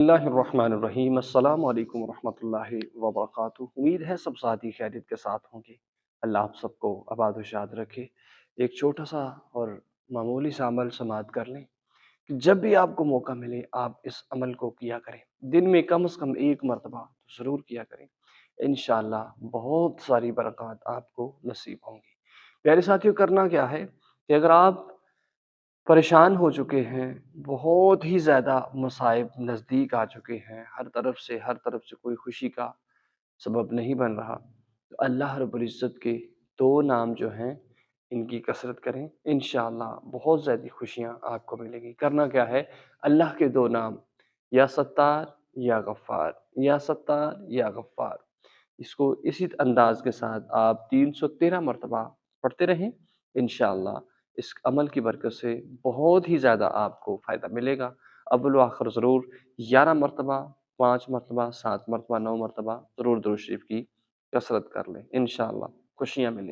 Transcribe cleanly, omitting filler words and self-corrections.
बिस्मिल्लाहिर्रहमानिर्रहीम। अस्सलाम वालेकुम रहमतुल्लाहि वबरकातुहू। उम्मीद है सब साथी खैरियत के साथ होंगे। अल्लाह आप सबको आबाद व शाद रखे। एक छोटा सा और मामूली सा अमल समाअत कर लें कि जब भी आपको मौका मिले आप इस अमल को किया करें। दिन में कम से कम एक मरतबा तो ज़रूर किया करें। इंशाअल्लाह बहुत सारी बरक़ात आपको नसीब होंगी। प्यारे साथियों, करना क्या है कि अगर आप परेशान हो चुके हैं, बहुत ही ज़्यादा मसाइब नज़दीक आ चुके हैं, हर तरफ से कोई खुशी का सबब नहीं बन रहा, तो अल्लाह रब्बुल इज़्ज़त के 2 नाम जो हैं, इनकी कसरत करें। इंशाअल्लाह बहुत ज़्यादा खुशियाँ आपको मिलेंगी। करना क्या है, अल्लाह के 2 नाम, या सत्तार या गफ़्फ़ार, या सत्तार या गफ़्फ़ार, इसको इसी अंदाज़ के साथ आप 313 मरतबा पढ़ते रहें। इंशाअल्लाह इस अमल की बरकत से बहुत ही ज़्यादा आपको फ़ायदा मिलेगा। अव्वल व आखिर ज़रूर 11 मरतबा, 5 मरतबा, 7 मरतबा, 9 मरतबा ज़रूर दुरूद शरीफ की कसरत कर लें। इंशाअल्लाह खुशियाँ मिलेंगी।